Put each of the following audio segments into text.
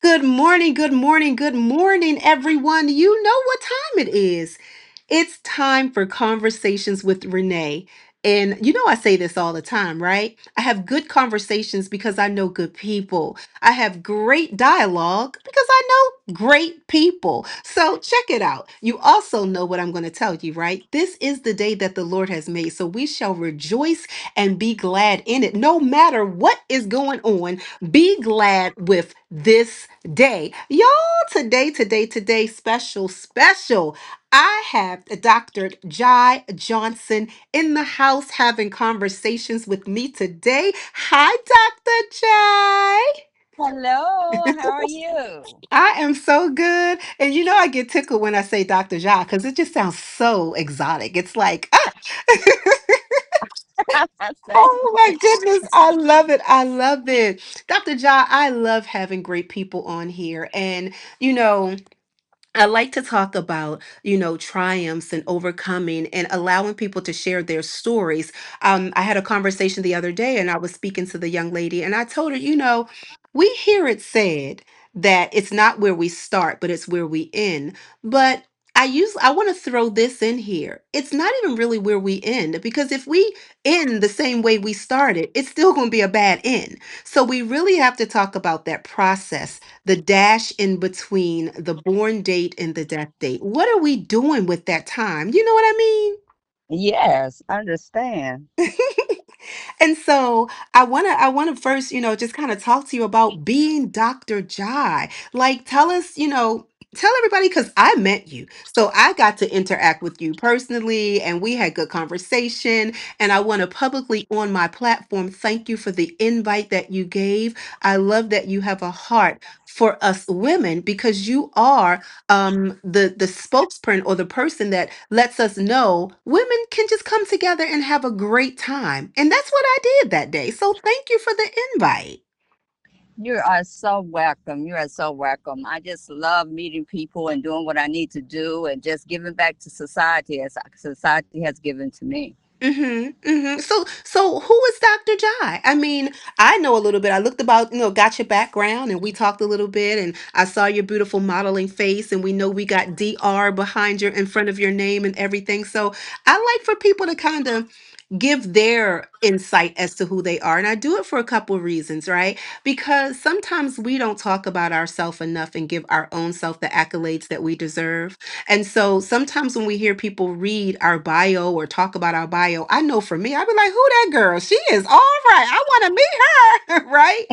Good morning, good morning, good morning, everyone. You know what time it is. It's time for Conversations with Renee. And you know, I say this all the time, right? I have good conversations because I know good people. I have great dialogue because I know great people. So check it out. You also know what I'm going to tell you, right? This is the day that the Lord has made. So we shall rejoice and be glad in it. No matter what is going on, be glad with this day. Y'all, today, special. I have Dr. Jai Johnson in the house having conversations with me today. Hi, Dr. Jai. Hello, how are you? I am so good. And you know, I get tickled when I say Dr. Jai because it just sounds so exotic. It's like, Thank oh my goodness. I love it. I love it. Dr. Jai, I love having great people on here. And, you know, I like to talk about, triumphs and overcoming and allowing people to share their stories. I had a conversation the other day and I was speaking to the young lady and I told her, we hear it said that it's not where we start, but it's where we end. But I want to throw this in here. It's not even really where we end because if we end the same way we started, it's still going to be a bad end. So we really have to talk about that process, the dash in between the born date and the death date. What are we doing with that time? You know what I mean? Yes, I understand. And so I wanna first, just kind of talk to you about being Dr. Jai. Like tell us, tell everybody because I met you. So I got to interact with you personally and we had good conversation. And I want to publicly on my platform thank you for the invite that you gave. I love that you have a heart for us women because you are the spokesperson or the person that lets us know women can just come together and have a great time. And that's what I did that day. So thank you for the invite. You are so welcome. You are so welcome. I just love meeting people and doing what I need to do and just giving back to society as society has given to me. So who is Dr. Jai? I mean, I know a little bit. I looked about, got your background and we talked a little bit and I saw your beautiful modeling face and we know we got DR behind your in front of your name and everything. So I like for people to kind of give their insight as to who they are. And I do it for a couple of reasons, right? Because sometimes we don't talk about ourselves enough and give our own self the accolades that we deserve. And so sometimes when we hear people read our bio or talk about our bio, I know for me, I'd be like, who that girl? She is all right. I want to meet her, right?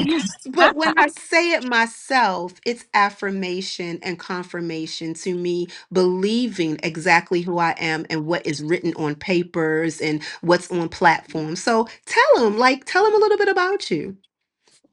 But when I say it myself, it's affirmation and confirmation to me, believing exactly who I am and what is written on papers and what's on platforms. So tell them a little bit about you.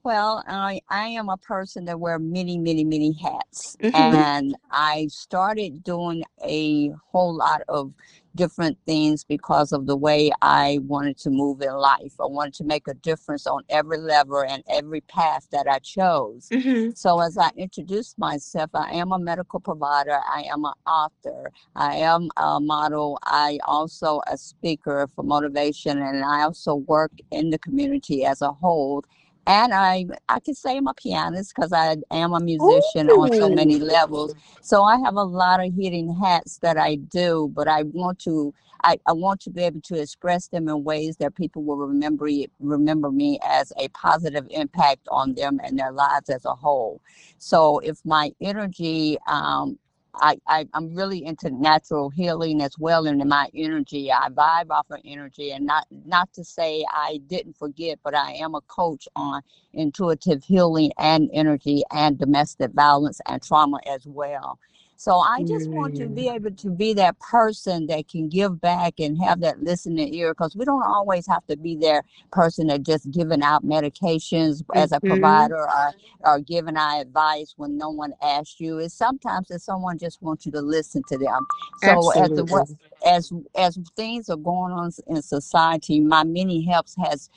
Well, I am a person that wear many, many, many hats. Mm-hmm. And I started doing a whole lot of different things because of the way I wanted to move in life. I wanted to make a difference on every level and every path that I chose. Mm-hmm. So as I introduced myself, I am a medical provider. I am an author. I am a model. I also a speaker for motivation, and I also work in the community as a whole, and I can say I'm a pianist because I am a musician on so many Ooh. levels. So I have a lot of hidden hats that I do, but I want to be able to express them in ways that people will remember me as a positive impact on them and their lives as a whole. So if my energy I'm really into natural healing as well, and in my energy, I vibe off of energy, and not to say I didn't forget, but I am a coach on intuitive healing and energy and domestic violence and trauma as well. So I just want to Mm-hmm. be able to be that person that can give back and have that listening ear, because we don't always have to be there person that just giving out medications as a Mm-hmm. provider, or giving our advice when no one asked you. It's sometimes that someone just wants you to listen to them. So as the Absolutely. as things are going on in society, my many helps has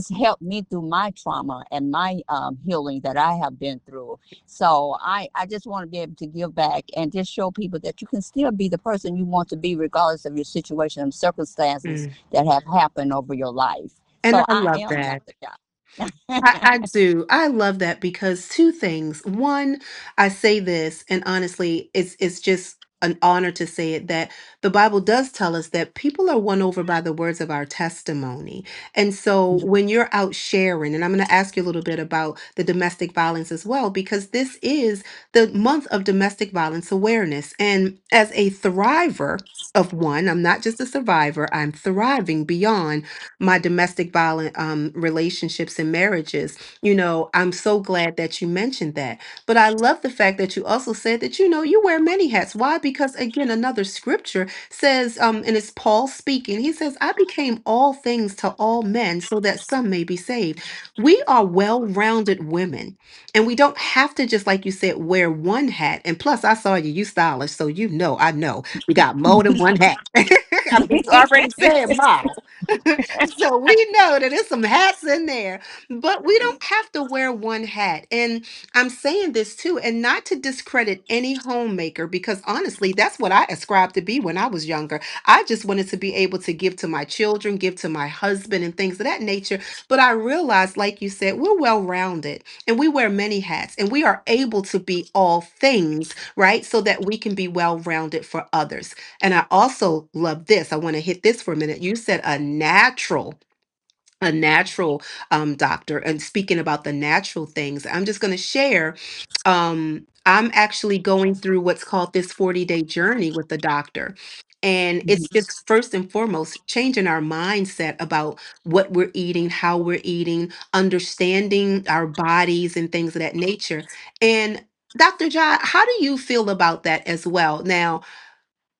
helped me through my trauma and my healing that I have been through. So I just want to be able to give back and just show people that you can still be the person you want to be regardless of your situation and circumstances Mm. that have happened over your life. And So I I love am that. Dr. Guy. I do. I love that because two things. One, I say this, and honestly, it's just an honor to say it that the Bible does tell us that people are won over by the words of our testimony. And so when you're out sharing, and I'm going to ask you a little bit about the domestic violence as well, because this is the month of domestic violence awareness. And as a thriver of one, I'm not just a survivor, I'm thriving beyond my domestic violent relationships and marriages. I'm so glad that you mentioned that. But I love the fact that you also said that, you wear many hats. Why? Because again, another scripture says, and it's Paul speaking, he says, I became all things to all men so that some may be saved. We are well rounded women. And we don't have to just, like you said, wear one hat. And plus, I saw you stylish. So, I know you got more than one hat. I mean, you already said model. So we know that there's some hats in there, but we don't have to wear one hat. And I'm saying this too, and not to discredit any homemaker, because honestly, that's what I ascribed to be when I was younger. I just wanted to be able to give to my children, give to my husband, and things of that nature. But I realized, like you said, we're well rounded and we wear many hats and we are able to be all things, right? So that we can be well rounded for others. And I also love this. I want to hit this for a minute. You said a natural doctor, and speaking about the natural things, I'm just going to share. I'm actually going through what's called this 40-day journey with the doctor. And it's just first and foremost changing our mindset about what we're eating, how we're eating, understanding our bodies and things of that nature. And Dr. John, how do you feel about that as well? Now,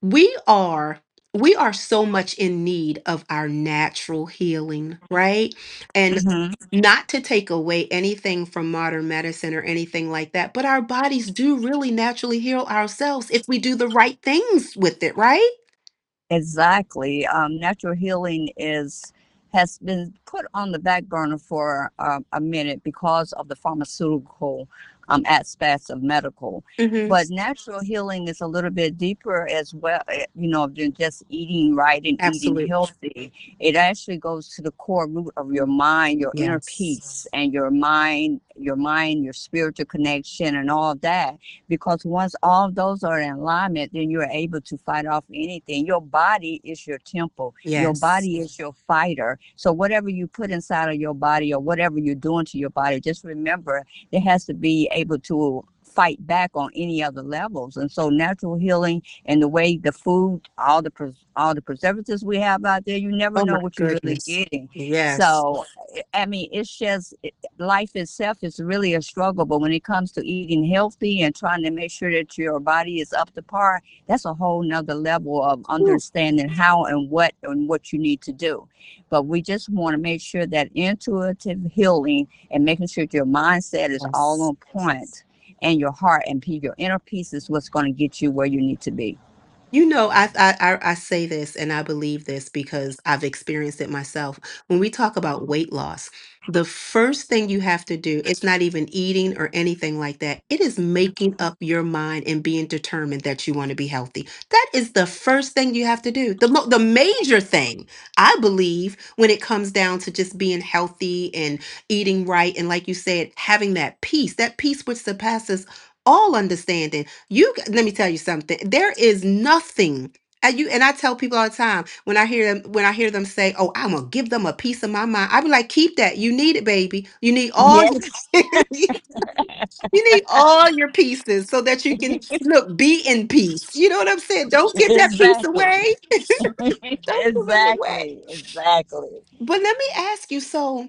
we are we are so much in need of our natural healing, right? And Mhm. not to take away anything from modern medicine or anything like that, but our bodies do really naturally heal ourselves if we do the right things with it, right? Exactly. Natural healing is has been put on the back burner for a minute because of the pharmaceutical aspects of medical. Hmm. But natural healing is a little bit deeper as well, than just eating right and eating Absolutely. healthy. It actually goes to the core root of your mind, your inner Yes. peace, and your mind, your spiritual connection, and all of that, because once all of those are in alignment, then you're able to fight off anything. Your body is your temple. Your Yes. body is your fighter. So whatever you put inside of your body or whatever you're doing to your body, just remember it has to be able to fight back on any other levels. And so natural healing and the way the food, all the preservatives we have out there, you never Oh know my what you're really goodness. getting. Yes. So I mean, it's just life itself is really a struggle. But when it comes to eating healthy and trying to make sure that your body is up to par, that's a whole nother level of Whew. understanding how and what you need to do. But we just want to make sure that intuitive healing and making sure that your mindset is all Yes. on point, and your heart and your inner peace is what's going to get you where you need to be. I say this and I believe this because I've experienced it myself. When we talk about weight loss, the first thing you have to do, it's not even eating or anything like that. It is making up your mind and being determined that you want to be healthy. That is the first thing you have to do. The major thing, I believe, when it comes down to just being healthy and eating right, and like you said, having that peace which surpasses all understanding. Let me tell you something. There is nothing. And I tell people all the time when I hear them say, "Oh, I'm gonna give them a piece of my mind." I be like, "Keep that. You need it, baby. You need all your Yes, you need all your pieces so that you can be in peace. You know what I'm saying? Don't give that piece exactly. away. Don't give it away." Exactly. But let me ask you, so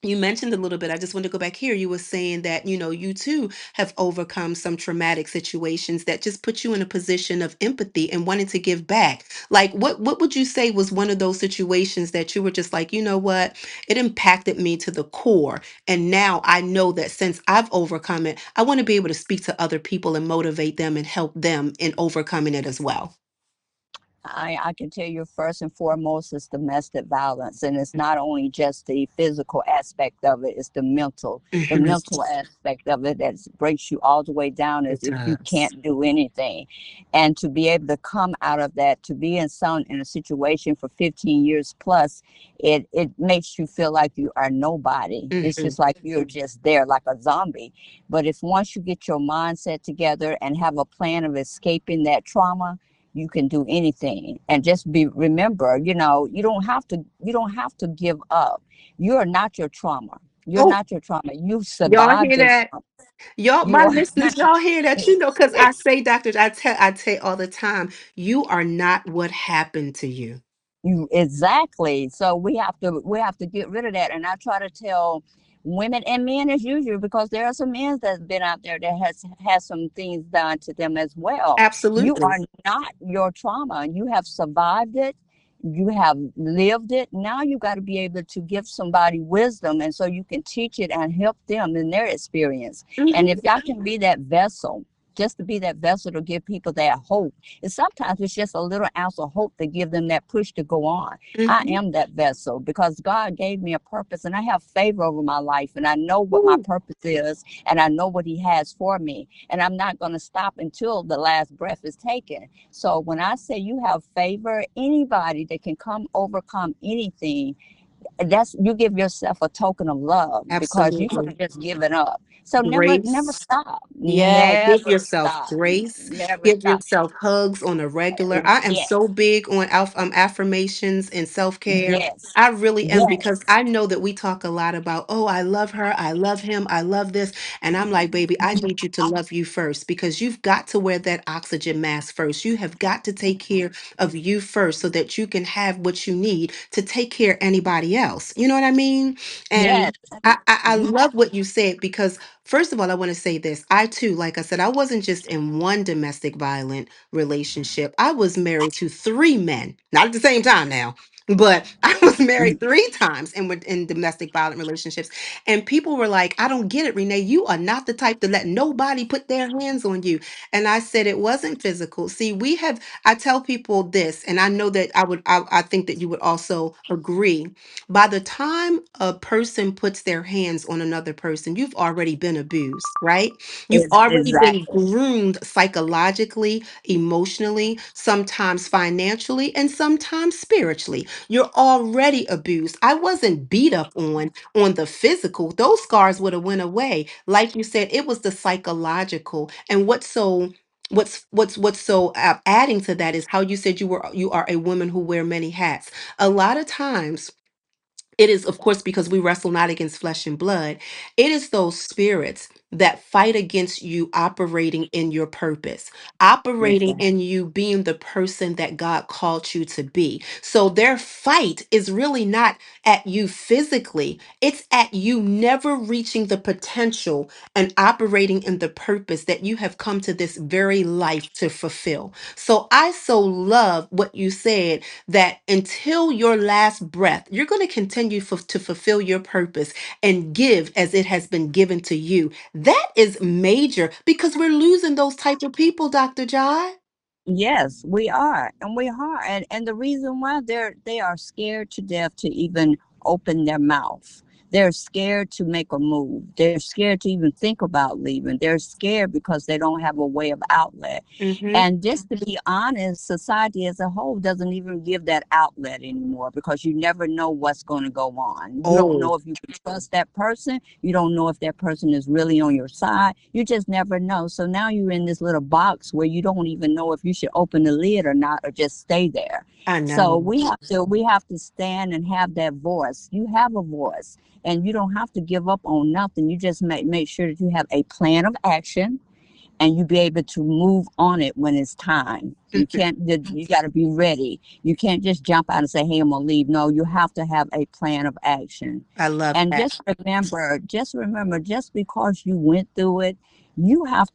you mentioned a little bit. I just want to go back here. You were saying that, you too have overcome some traumatic situations that just put you in a position of empathy and wanting to give back. Like what would you say was one of those situations that you were just like, you know what? It impacted me to the core. And now I know that since I've overcome it, I want to be able to speak to other people and motivate them and help them in overcoming it as well. I can tell you first and foremost is domestic violence, and it's not only just the physical aspect of it; it's the Hmm. mental aspect of it that breaks you all the way down It as if you does. can't do anything. And to be able to come out of that, to be in a situation for 15 years plus, it makes you feel like you are nobody. It's Hmm. just like you're just there, like a zombie. But if once you get your mindset together and have a plan of escaping that trauma, you can do anything. And just be remember, you don't have to give up. You are not your trauma. You're Oh, not your trauma. You've y'all survived hear your that? trauma. Y'all, You my are listeners, y'all hear that? You know, because I say, doctors, I say all the time, you are not what happened to you. you exactly. So we have to get rid of that. And I try to tell women and men as usual, because there are some men that's been out there that has some things done to them as well. You Absolutely. are not your trauma. You have survived it. You have lived it. Now you got to be able to give somebody wisdom, and so you can teach it and help them in their experience. And if Hmm. y'all can be that vessel, just to be that vessel to give people that hope, and sometimes it's just a little ounce of hope to give them that push to go on. I Hmm. am that vessel because God gave me a purpose, and I have favor over my life, and I know what my Ooh, purpose is, and I know what He has for me. And I'm not going to stop until the last breath is taken. So when I say you have favor, anybody that can come overcome anything, that's you give yourself a token of love because you could absolutely. have just given up. So never Grace. stop. Yeah, give Never yourself stop. grace. Never Give stop. yourself hugs on a regular. I am Yes. so big on affirmations and self-care. Yes. I really am because Yes. I know that we talk a lot about, oh, I love her, I love him, I love this. And I'm like, baby, I need you to love you first because you've got to wear that oxygen mask first. You have got to take care of you first so that you can have what you need to take care of anybody else. You know what I mean? Yes. And I You love have what you said because first of all, I want to say this. I too, like I said, I wasn't just in one domestic violent relationship. I was married to three men, not at the same time now, but I was married three times and were in domestic violent relationships. And people were like, I don't get it, Renee. You are not the type to let nobody put their hands on you. And I said, it wasn't physical. See, I tell people this, and I know that I think that you would also agree by the time a person puts their hands on another person, you've already been abused, right? You've already been exactly. groomed psychologically, emotionally, sometimes financially, and sometimes spiritually. You're already abused. I wasn't beat up on the physical. Those scars would have went away. Like you said, it was the psychological. And what's so adding to that is how you said you are a woman who wear many hats. A lot of times it is, of course, because we wrestle not against flesh and blood. It is those spirits that fight against you operating in your purpose, operating Exactly. in you being the person that God called you to be. So their fight is really not at you physically, it's at you never reaching the potential and operating in the purpose that you have come to this very life to fulfill. So I so love what you said that until your last breath, you're going to continue to fulfill your purpose and give as it has been given to you. That is major because we're losing those type of people, Dr. Jai. Yes, we are, and we are, and the reason why they are scared to death to even open their mouth. They're scared to make a move. They're scared to even think about leaving. They're scared because they don't have a way of outlet. Mm-hmm. And just to be honest, society as a whole doesn't even give that outlet anymore because you never know what's going to go on. You don't Oh, know if you can trust that person. You don't know if that person is really on your side. You just never know. So now you're in this little box where you don't even know if you should open the lid or not or just stay there. I So know. we have to stand and have that voice. You have a voice and you don't have to give up on nothing. You just make sure that you have a plan of action and you be able to move on it when it's time. You Mhm. can't, you got to be ready. You can't just jump out and say, hey, I'm going to leave. No, you have to have a plan of action. I love And that. just remember, just because you went through it, you have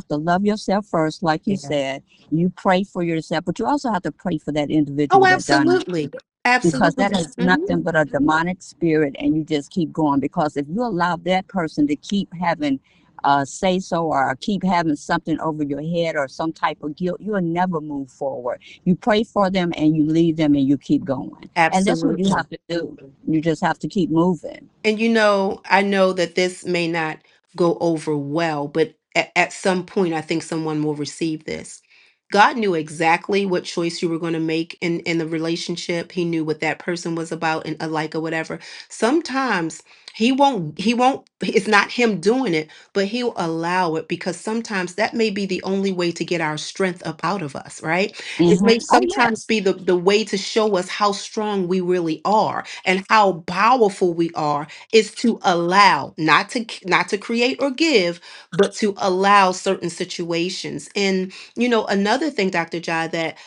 to love yourself first, like you Yeah. said. You pray for yourself, but you also have to pray for that Oh, individual that done it, absolutely. because that Absolutely. is Hmm. nothing but a demonic spirit, and you just keep going, because if you allow that person to keep having say so or keep having something over your head or some type of guilt, you'll never move forward. You pray for them and you leave them and you keep going. And that's what you Absolutely. have to do. You just have to keep moving. And I know that this may not go over well, but at some point, I think someone will receive this. God knew exactly what choice you were going to make in the relationship. He knew what that person was about and alike or whatever. Sometimes it's not him doing it, but he'll allow it because sometimes that may be the only way to get our strength up out of us, right? It may Oh, sometimes yes. be the way to show us how strong we really are and how powerful we are is to allow, not to create or give, but to allow certain situations. And another thing, Dr. Jai, that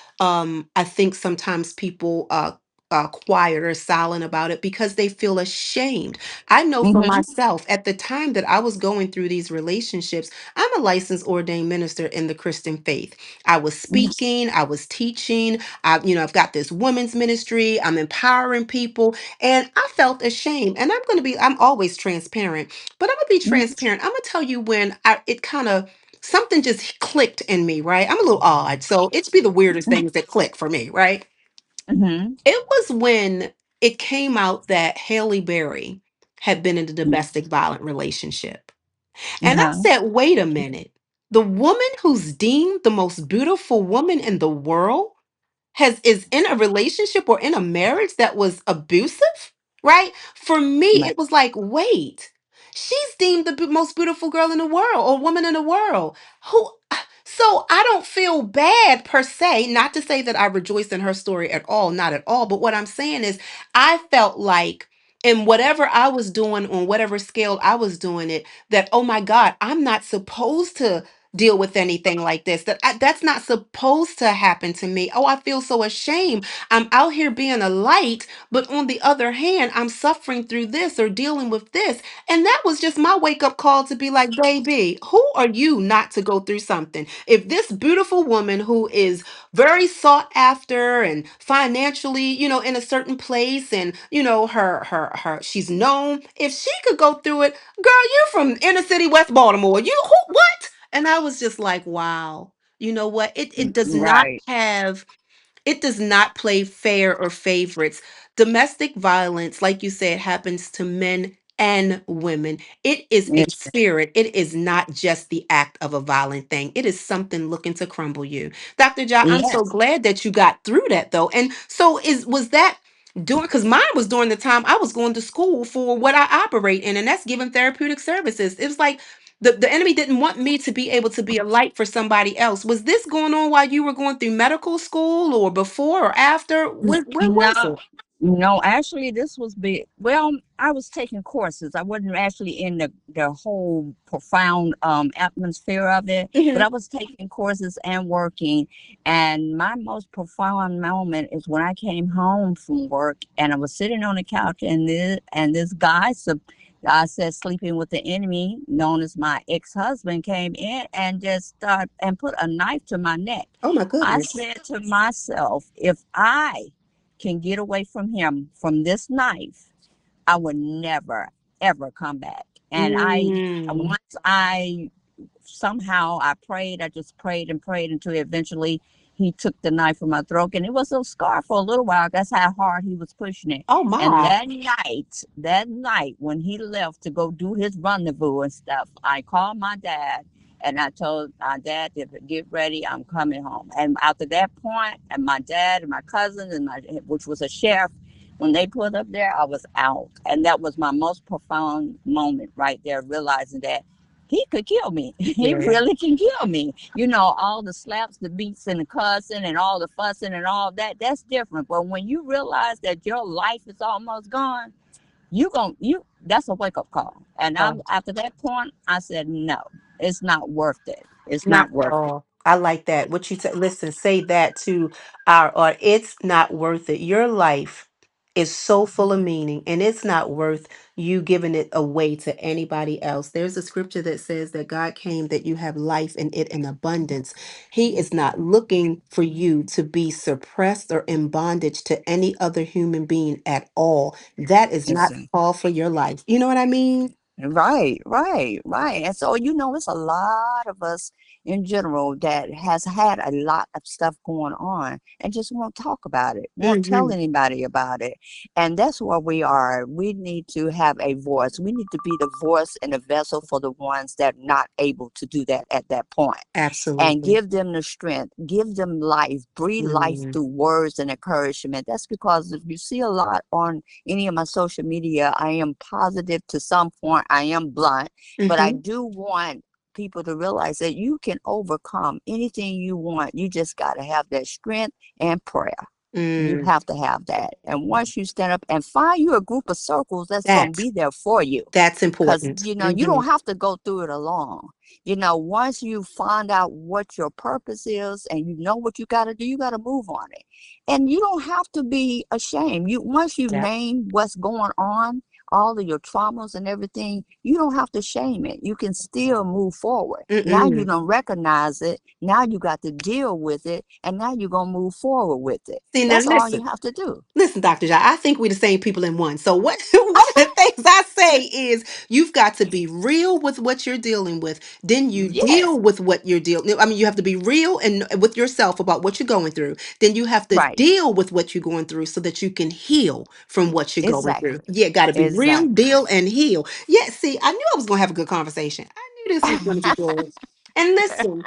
I think sometimes people quiet or silent about it because they feel ashamed. I know for Hmm. myself, at the time that I was going through these relationships, I'm a licensed ordained minister in the Christian faith. I was speaking, I was teaching, I've got this women's ministry, I'm empowering people, and I felt ashamed. And I'm always transparent, but I'm gonna be transparent. I'm gonna tell you when it kind of something just clicked in me, right? I'm a little odd, so it's be the weirdest things that click for me, right? Hmm. It was when it came out that Haley Berry had been in a domestic violent relationship. And I Uh-huh. said, wait a minute. The woman who's deemed the most beautiful woman in the world is in a relationship or in a marriage that was abusive, right? For me, Right. it was like, wait, she's deemed the most beautiful girl in the world or woman in the world. Who? So I don't feel bad per se. Not to say that I rejoice in her story at all, not at all. But what I'm saying is, I felt like in whatever I was doing, on whatever scale I was doing it, that oh my God, I'm not supposed to deal with anything like this. That's not supposed to happen to me. Oh, I feel so ashamed. I'm out here being a light, but on the other hand, I'm suffering through this or dealing with this. And that was just my wake up call to be like, baby, who are you not to go through something? If this beautiful woman who is very sought after and financially, in a certain place and, her she's known, if she could go through it, girl, you from inner city West Baltimore. What? And I was just like, wow, you know what? It does not Right. have it does not play fair or favorites. Domestic violence, like you said, happens to men and women. It is a Yeah. spirit. It is not just the act of a violent thing. It is something looking to crumble you. Dr. Ja, I'm so Yes. glad that you got through that though. And so is was that during because mine was during the time I was going to school for what I operate in, and that's giving therapeutic services. It was like the enemy didn't want me to be able to be a light for somebody else. Was this going on while you were going through medical school or before or after? Where was No, it? no, actually, this was big. Well, I was taking courses. I wasn't actually in the whole profound atmosphere of it, but Hmm. I was taking courses and working. And my most profound moment is when I came home from work and I was sitting on the couch, and this guy, I said, sleeping with the enemy, known as my ex-husband, came in and just started and put a knife to my neck. Oh my I goodness. said to myself, if I can get away from him from this knife, I would never ever come back. And Mm. once I somehow I prayed, I just prayed and prayed until eventually he took the knife from my throat, and it was a scar for a little while. That's how hard he was pushing it. Oh And my. that night when he left to go do his rendezvous and stuff, I called my dad and I told my dad to get ready, I'm coming home. And after that point, and my dad and my cousin and which was a sheriff, when they pulled up there, I was out. And that was my most profound moment right there, realizing that he could kill me. He Yeah. really can kill me. You know, all the slaps, the beats, and the cussing, and all the fussing, and all that, that's different. But when you realize that your life is almost gone, that's a wake up call. And Oh. after that point, I said, no, it's not worth it. It's Not not at worth it. all. I like that. What you said, listen, say that to or it's not worth it. Your life is so full of meaning and it's not worth you giving it away to anybody else. There's a scripture that says that God came that you have life and it in abundance. He is not looking for you to be suppressed or in bondage to any other human being at all. That is not the Exactly. call for your life. You know what I mean? Right, right, right. And so, it's a lot of us in general that has had a lot of stuff going on and just won't talk about it, won't tell Hmm. anybody about it. And that's where we are. We need to have a voice. We need to be the voice and the vessel for the ones that are not able to do that at that point, and Absolutely. give them the strength, give them life, breathe life Mm-hmm. through words and encouragement. That's because if you see a lot on any of my social media, I am positive to some point, I am blunt, but I Mm-hmm. do want people to realize that you can overcome anything you want. You just got to have that strength and prayer. You Mm. have to have that. And once you stand up and find you a group of circles that's going to That be there for you, that's because important. you Hmm. don't have to go through it alone. Once you find out what your purpose is and you know what you got to do, you got to move on it. And you don't have to be ashamed. You Once you Yeah. name what's going on, all of your traumas and everything, you don't have to shame it. You can still move forward. Now you Mm-mm. don't recognize it. Now you got to deal with it, and now you're going to move forward with it. See, now That's all you listen. have to do. Listen, Dr. John, I think we're the same people in one. So what one of the things I say is you've got to be real with what you're dealing with. Then you Yes. deal with what you're dealing. I mean, you have to be real and with yourself about what you're going through. Then you have to Right. deal with what you're going through so that you can heal from what you're going through. Exactly. Yeah, got to be real, Exactly. deal, and heal. Yeah, see, I knew I was going to have a good conversation. I knew this was going to be good. And listen,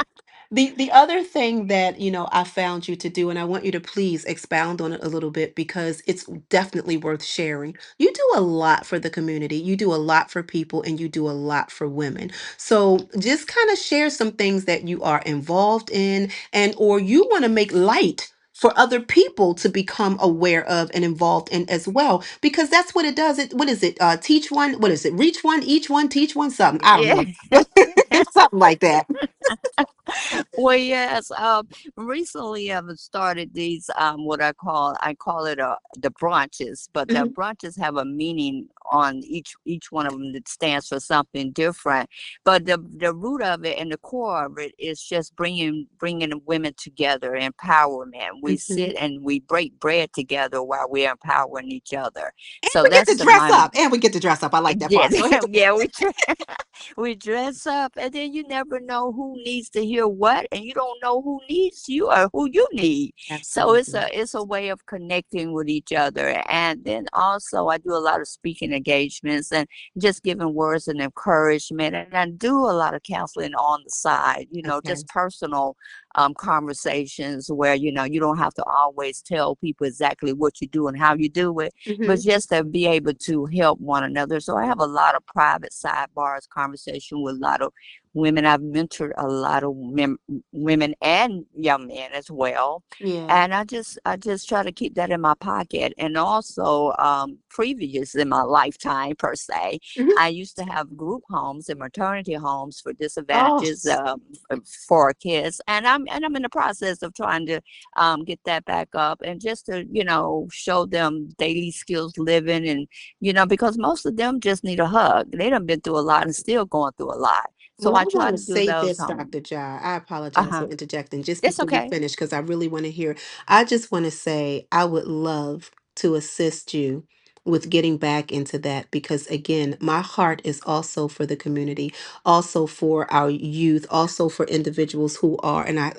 the other thing that, I found you to do, and I want you to please expound on it a little bit because it's definitely worth sharing. You do a lot for the community. You do a lot for people and you do a lot for women. So just kind of share some things that you are involved in and or you want to make light for other people to become aware of and involved in as well because that's what it does. What is it, teach one, what is it, reach one, each one, teach one, something, I don't Yeah. know. Something like that. Well, yes. Recently I've started these what I call it the branches, but the Mhm. branches have a meaning on each one of them that stands for something different. But the root of it and the core of it is just bringing the women together, empowerment. We Mhm. sit and we break bread together while we're empowering each other. And So we get that's to the dress my up. And we get to dress up. I like that yeah, part. Go ahead. yeah, we dress up, and then you never know who needs to hear what, and you don't know who needs you or who you need. So it's Absolutely. a way of connecting with each other. And then also I do a lot of speaking engagements and just giving words and encouragement. And I do a lot of counseling on the side, Okay. just personal conversations where you don't have to always tell people exactly what you do and how you do it, but Hmm. just to be able to help one another. So I have a lot of private sidebars conversation with a lot of women. I've mentored a lot of women and young men as well. Yeah. And I just try to keep that in my pocket. And also, previous in my lifetime per se, Hmm. I used to have group homes and maternity homes for Oh, disadvantages for kids, and I'm in the process of trying to get that back up, and just to show them daily skills living, and because most of them just need a hug. They done been through a lot and still going through a lot, so well, I I try want to to do say those this, home. Dr. Jar. I apologize for Uh-huh. interjecting just It's before you okay. finish because I really want to hear. I just want to say I would love to assist you with getting back into that because, again, my heart is also for the community, also for our youth, also for individuals who are, and I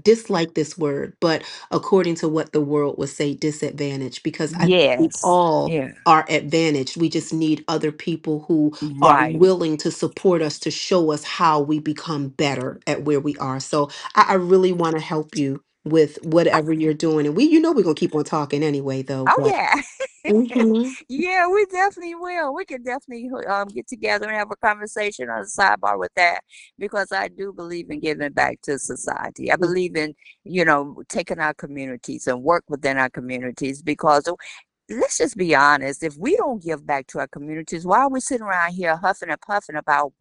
dislike this word, but according to what the world would say, disadvantaged, because I think we Yes. all Yeah. are advantaged. We just need other people who are Right. willing to support us to show us how we become better at where we are. So I really want to help you with whatever you're doing. And we're gonna keep on talking anyway, though. Oh But yeah. mhm. Yeah, we definitely will. We can definitely get together and have a conversation on the sidebar with that, because I do believe in giving back to society. I believe in, taking our communities and work within our communities, because let's just be honest, if we don't give back to our communities, why are we sitting around here huffing and puffing about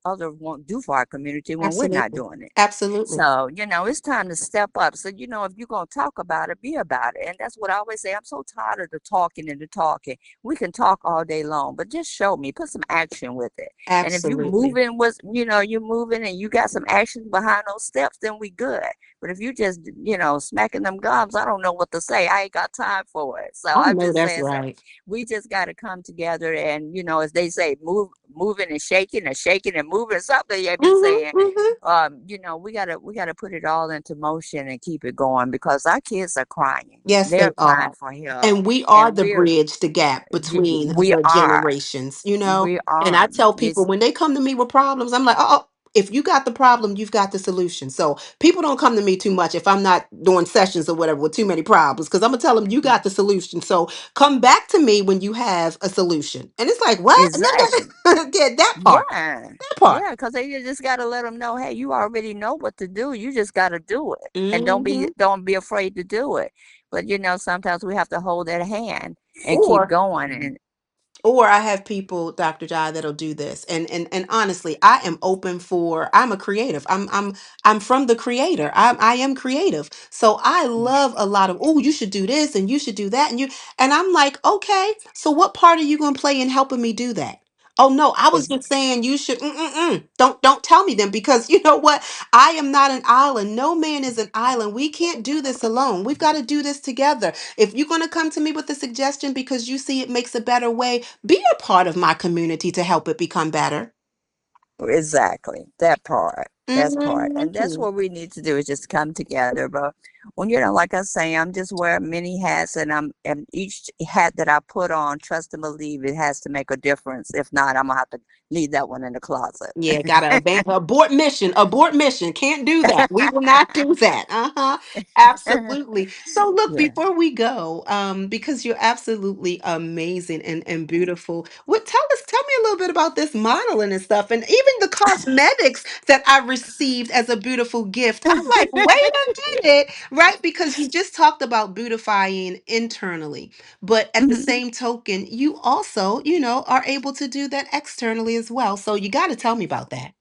others won't do for our community when we're not Absolutely. doing it. Absolutely. So, it's time to step up. So, if you're going to talk about it, be about it. And that's what I always say. I'm so tired of the talking and the talking. We can talk all day long, but just show me, put some action with it. And if you Absolutely. moving you're moving and you got some action behind those steps, then we good. But if you just, smacking them gums, I don't know what to say. I ain't got time for it. So I I'm know just that's saying, so right. we just got to come together and, as they say, moving and shaking and moving, something they be Hmm. saying. Hmm. We gotta put it all into motion and keep it going because our kids are crying. Yes, they They're are. crying for help, And we are and the bridge, the gap between we the are, generations, you know? we And I are. tell people It's when they come to me with problems, I'm like, oh, if you got the problem, you've got the solution. So people don't come to me too much if I'm not doing sessions or whatever with too many problems, because I'm going to tell them you got the solution. So come back to me when you have a solution. And it's like, what? exactly. Yeah, that part. Yeah, That part. yeah, because you just gotta let them know, hey, you already know what to do. You just gotta do it, and don't be Hmm. don't be afraid to do it. But sometimes we have to hold that hand and keep Or going. And I have people, Dr. Jai, that'll do this. And honestly, I am open for, I'm a creative. I'm from the creator. I am creative. So I love a lot of, oh, you should do this and you should do that. And I'm like, okay, so what part are you gonna play in helping me do that? Oh no, I was ex- just saying you should don't tell me then, because you know what? I am not an island. No man is an island. We can't do this alone. We've got to do this together. If you're going to come to me with a suggestion because you see it makes a better way, be a part of my community to help it become better. Exactly. That part. That's part. And that's Mhm. what we need to do is just come together. But when like I say, I'm just wearing many hats and each hat that I put on, trust and believe it has to make a difference. If not, I'm gonna have to leave that one in the closet. Yeah, gotta abort mission. Abort mission. Can't do that. We will not do that. Uh-huh. Absolutely. So look, Yeah. before we go, because you're absolutely amazing and beautiful. Tell me a little bit about this modeling and stuff, and even the cosmetics that I received as a beautiful gift. I'm like, wait a minute, right? Because you just talked about beautifying internally. But at the Mhm. same token, you also, are able to do that externally as well. So you got to tell me about that.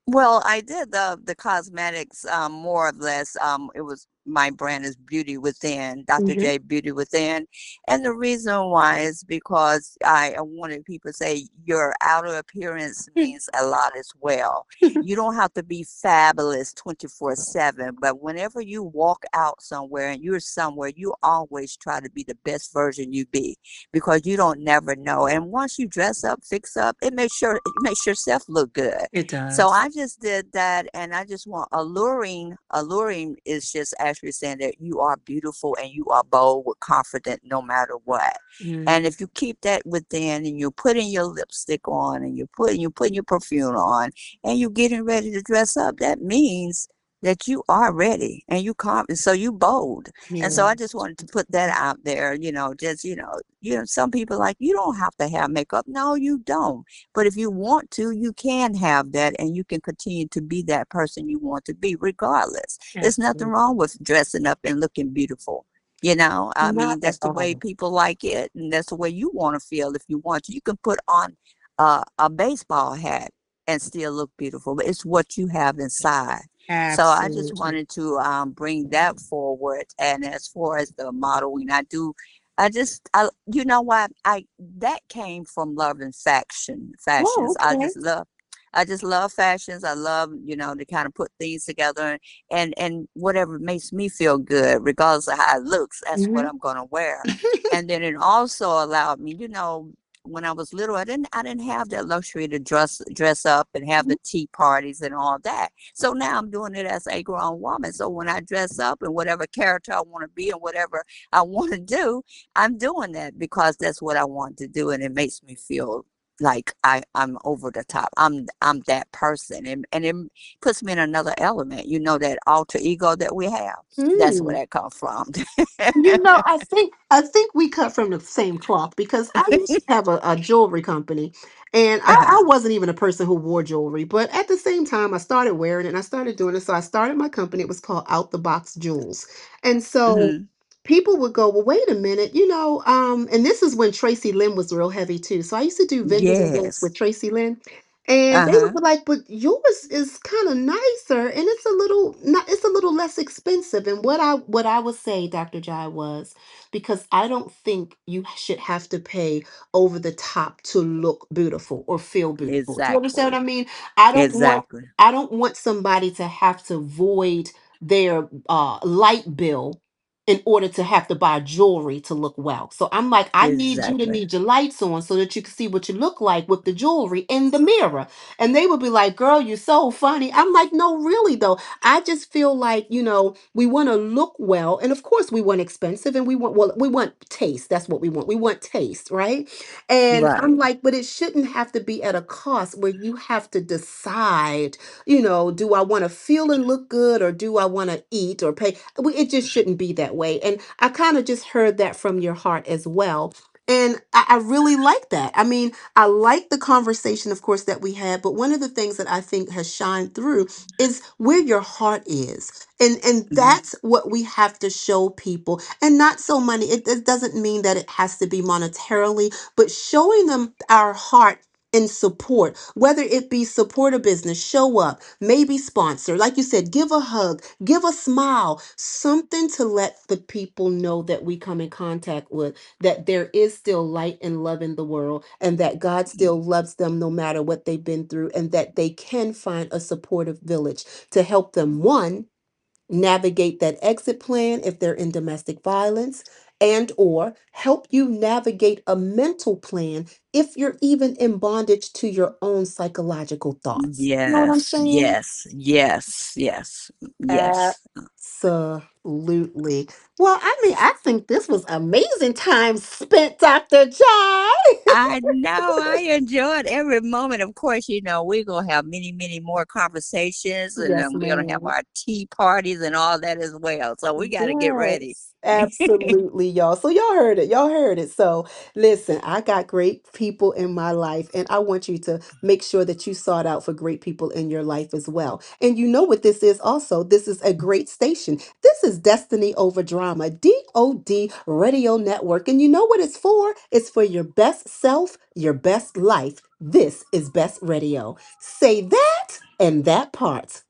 Well, I did the cosmetics, more or less. It was my brand is Beauty Within, Dr. Hmm. J Beauty Within. And the reason why is because I wanted people to say your outer appearance means a lot as well. You don't have to be fabulous 24/7, but whenever you walk out somewhere and you're somewhere, you always try to be the best version you be because you don't never know. And once you dress up, fix up, it makes yourself look good. It So does. I just did that, and I just want alluring. Alluring is just actually saying that you are beautiful and you are bold with confident no matter what. And Mm, if you keep that within and you're putting your lipstick on and you're putting your perfume on and you're getting ready to dress up, that means that you are ready and you confident, so you bold. And so yeah. I just wanted to put that out there, just some people like you don't have to have makeup. No, you don't. But if you want to, you can have that and you can continue to be that person you want to be, regardless. There's nothing Absolutely. wrong with dressing up and looking beautiful. I Not mean, at that's the way all. people like it, and that's the way you want to feel if you want to. You can put on a baseball hat and still look beautiful, but it's what you have inside. So I just Absolutely. wanted to bring that forward. And as far as the modeling, you know what, I that came from loving Oh, fashions. okay. I just love fashions. I love, to kind of put things together and whatever makes me feel good, regardless of how it looks, that's what Hmm. I'm gonna wear. And then it also allowed me, when I was little, I didn't have that luxury to dress up and have the tea parties and all that. So now I'm doing it as a grown woman. So when I dress up and whatever character I want to be and whatever I want to do, I'm doing that because that's what I want to do, and it makes me feel like I'm over the top. I'm that person, and it puts me in another element. That alter ego that we have. That's where Mm. that comes from. I think we cut from the same cloth, because I used to have a jewelry company, and Uh-huh. I wasn't even a person who wore jewelry, but at the same time I started wearing it and I started doing it. So I started my company. It was called Out the Box Jewels. And so Hmm. people would go, well, wait a minute, and this is when Tracy Lynn was real heavy too. So I used to do vintage events Yes. with Tracy Lynn. And they would Uh-huh. be like, but yours is kind of nicer and it's a little not it's a little less expensive. And what I would say, Dr. Jai, was because I don't think you should have to pay over the top to look beautiful or feel beautiful. Do you understand what I Exactly. mean? I don't want Exactly. I don't want somebody to have to void their light bill in order to have to buy jewelry to look well. So I'm like, I need you to Exactly. need your lights on so that you can see what you look like with the jewelry in the mirror. And they would be like, girl, you're so funny. I'm like, no, really though. I just feel like, we want to look well. And of course we want expensive and we want taste. That's what we want. We want taste, right? And I'm Right. like, but it shouldn't have to be at a cost where you have to decide, do I want to feel and look good or do I want to eat or pay? It just shouldn't be that way. And I kind of just heard that from your heart as well. And I really like that. I mean, I like the conversation, of course, that we had, but one of the things that I think has shined through is where your heart is. And Mhm. that's what we have to show people. And not so money. It doesn't mean that it has to be monetarily, but showing them our heart in support, whether it be support a business, show up, maybe sponsor, like you said, give a hug, give a smile, something to let the people know that we come in contact with that there is still light and love in the world and that God still loves them no matter what they've been through and that they can find a supportive village to help them, one, navigate that exit plan if they're in domestic violence, and or help you navigate a mental plan if you're even in bondage to your own psychological thoughts. You know what I'm Yes, saying? yes, yes, yes, yes. Absolutely. Well, I mean, I think this was amazing time spent, Dr. Jai. I know. I enjoyed every moment. Of course, we're gonna have many, many more conversations, and Yes, then we're gonna have ma'am. our tea parties and all that as well. So we got to get ready. Yes, absolutely, y'all. So y'all heard it. Y'all heard it. So listen, I got great people in my life, and I want you to make sure that you sought out for great people in your life as well. And you know what this is also? This is a great station. This is Destiny Over Drama, DOD Radio Network. And you know what it's for? It's for your best self, your best life. This is Best Radio. Say that and that part.